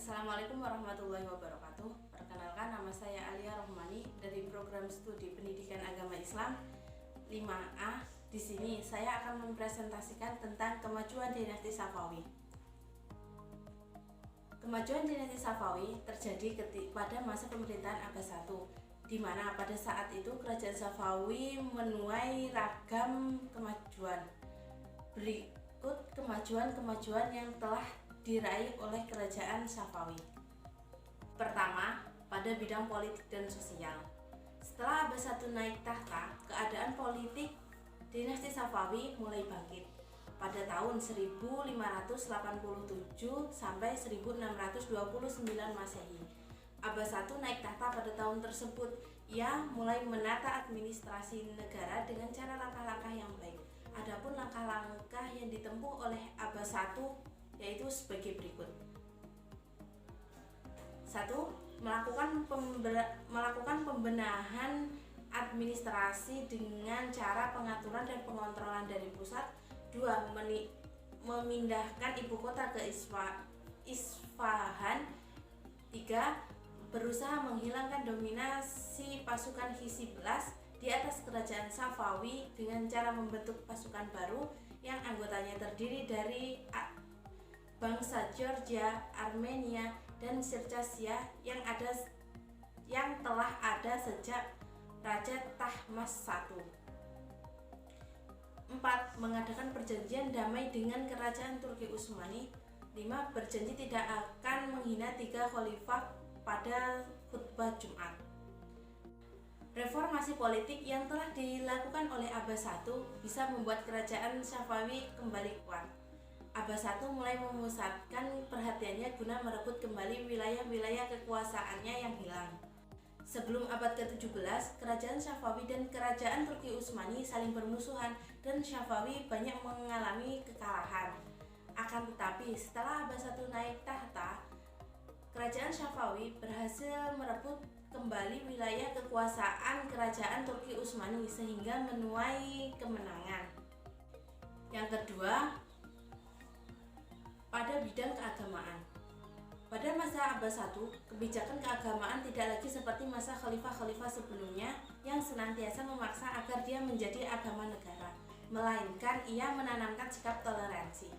Assalamualaikum warahmatullahi wabarakatuh. Perkenalkan, nama saya Alia Rohmani dari program studi pendidikan agama Islam 5A. Di sini saya akan mempresentasikan tentang kemajuan dinasti Safawi. Kemajuan dinasti Safawi terjadi pada masa pemerintahan Abbas I, di mana pada saat itu kerajaan Safawi menuai ragam kemajuan. Berikut kemajuan-kemajuan yang telah diraih oleh kerajaan Safawi. Pertama, pada bidang politik dan sosial. Setelah Abbas I naik tahta, keadaan politik dinasti Safawi mulai bangkit. Pada tahun 1587 sampai 1629 Masehi, Abbas I naik tahta pada tahun tersebut. Ia mulai menata administrasi negara dengan cara langkah-langkah yang baik. Adapun langkah-langkah yang ditempuh oleh Abbas I yaitu sebagai berikut. 1. Melakukan pembenahan administrasi dengan cara pengaturan dan pengontrolan dari pusat. 2. Memindahkan ibu kota ke Isfahan. 3. Berusaha menghilangkan dominasi pasukan Hizbullah di atas kerajaan Safawi dengan cara membentuk pasukan baru yang anggotanya terdiri dari bangsa Georgia, Armenia, dan Circassia yang telah ada sejak Raja Tahmasp I. 4. Mengadakan perjanjian damai dengan kerajaan Turki Utsmani. 5. Berjanji tidak akan menghina 3 khalifah pada khutbah Jumat. Reformasi politik yang telah dilakukan oleh Abbas I bisa membuat kerajaan Safawi kembali kuat. Abbas I mulai memusatkan perhatiannya guna merebut kembali wilayah-wilayah kekuasaannya yang hilang. Sebelum abad ke-17, kerajaan Safawi dan kerajaan Turki Utsmani saling bermusuhan dan Safawi banyak mengalami kekalahan. Akan tetapi, setelah Abbas I naik tahta, kerajaan Safawi berhasil merebut kembali wilayah kekuasaan kerajaan Turki Utsmani sehingga menuai kemenangan. Yang kedua, pada bidang keagamaan. Pada masa Abbas I, kebijakan keagamaan tidak lagi seperti masa khalifah-khalifah sebelumnya yang senantiasa memaksa agar dia menjadi agama negara, melainkan ia menanamkan sikap toleransi.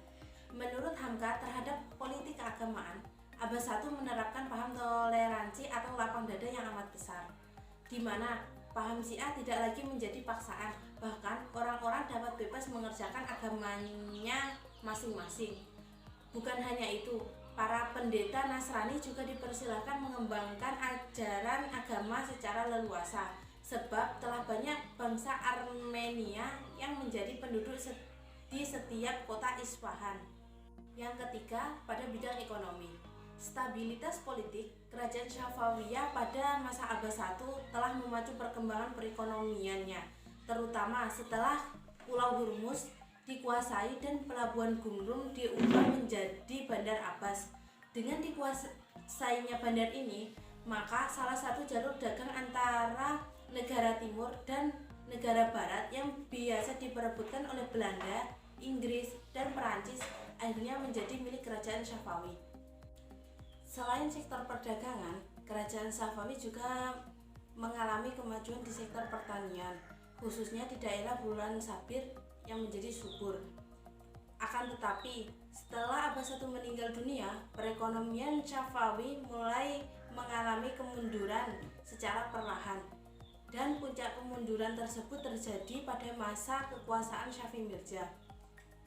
Menurut Hamka terhadap politik keagamaan, Abbas I menerapkan paham toleransi atau lapang dada yang amat besar, di mana paham Syiah tidak lagi menjadi paksaan, bahkan orang-orang dapat bebas mengerjakan agamanya masing-masing. Bukan hanya itu, para pendeta Nasrani juga dipersilahkan mengembangkan ajaran agama secara leluasa, sebab telah banyak bangsa Armenia yang menjadi penduduk di setiap kota Isfahan. Yang ketiga, pada bidang ekonomi. Stabilitas politik kerajaan Safawiyah pada masa Abbas I telah memacu perkembangan perekonomiannya, terutama setelah Pulau Hormuz dikuasai dan pelabuhan Gumruk diubah menjadi Bandar Abbas. Dengan dikuasainya bandar ini, maka salah satu jalur dagang antara negara timur dan negara barat yang biasa diperebutkan oleh Belanda, Inggris, dan Perancis akhirnya menjadi milik kerajaan Safawi. Selain sektor perdagangan, kerajaan Safawi juga mengalami kemajuan di sektor pertanian, khususnya di daerah Bulan Sabir yang menjadi subur. Akan tetapi, setelah Abbas I meninggal dunia, perekonomian Safawi mulai mengalami kemunduran secara perlahan, dan puncak kemunduran tersebut terjadi pada masa kekuasaan Shafi Mirza.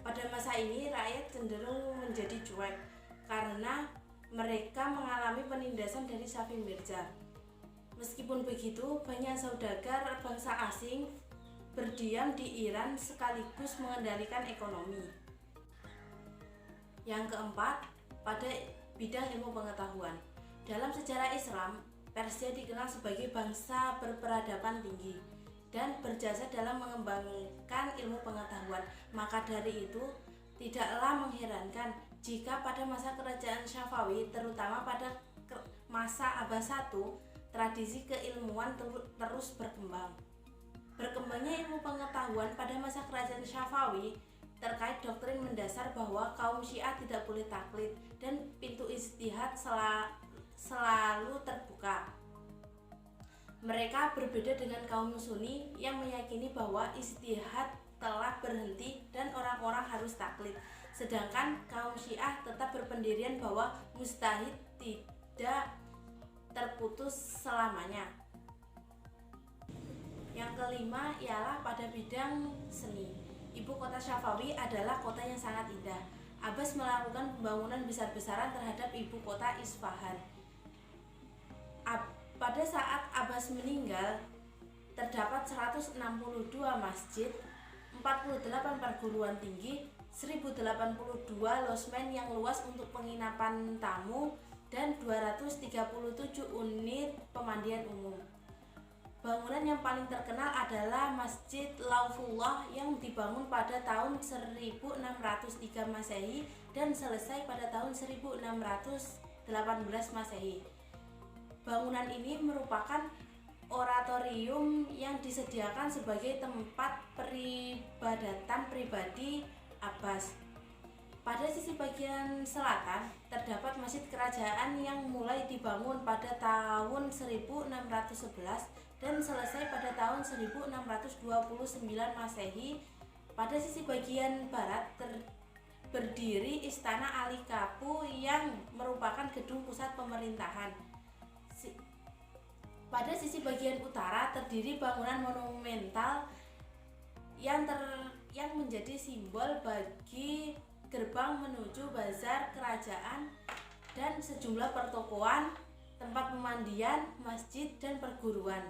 Pada masa ini, rakyat cenderung menjadi cuek karena mereka mengalami penindasan dari Shafi Mirza. Meskipun begitu, banyak saudagar bangsa asing berdiam di Iran sekaligus mengendalikan ekonomi. Yang keempat, pada bidang ilmu pengetahuan. Dalam sejarah Islam, Persia dikenal sebagai bangsa berperadaban tinggi dan berjasa dalam mengembangkan ilmu pengetahuan. Maka dari itu, tidaklah mengherankan jika pada masa kerajaan Safawi, terutama pada masa Abbas I, tradisi keilmuan terus berkembang. Berkembangnya ilmu pengetahuan pada masa kerajaan Safawi terkait doktrin mendasar bahwa kaum Syiah tidak boleh taklid dan pintu ijtihad selalu terbuka. Mereka berbeda dengan kaum Sunni yang meyakini bahwa ijtihad telah berhenti dan orang-orang harus taklid. Sedangkan kaum Syiah tetap berpendirian bahwa mujtahid tidak terputus selamanya. Yang kelima ialah pada bidang seni. Ibu kota Syafawi adalah kota yang sangat indah. Abbas melakukan pembangunan besar-besaran terhadap ibu kota Isfahan. Pada saat Abbas meninggal, terdapat 162 masjid, 48 perguruan tinggi, 1082 losmen yang luas untuk penginapan tamu, dan 237 unit pemandian umum. Bangunan yang paling terkenal adalah Masjid Laufullah yang dibangun pada tahun 1603 Masehi dan selesai pada tahun 1618 Masehi. Bangunan ini merupakan oratorium yang disediakan sebagai tempat peribadatan pribadi Abbas. Pada sisi bagian selatan terdapat Masjid Kerajaan yang mulai dibangun pada tahun 1611 dan selesai pada tahun 1629 Masehi. Pada sisi bagian barat berdiri Istana Ali Kapu yang merupakan gedung pusat pemerintahan. Pada sisi bagian utara terdiri bangunan monumental yang menjadi simbol bagi gerbang menuju bazar kerajaan dan sejumlah pertokoan, tempat pemandian, masjid, dan perguruan.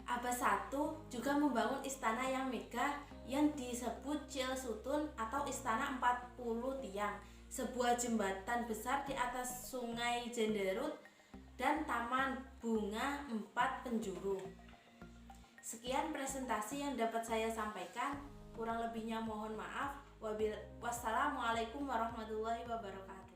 Abbas I juga membangun istana yang megah yang disebut Cil Sutun atau Istana 40 Tiang, sebuah jembatan besar di atas sungai Jenderut, dan taman bunga 4 penjuru. Sekian presentasi yang dapat saya sampaikan, kurang lebihnya mohon maaf. Wassalamualaikum warahmatullahi wabarakatuh.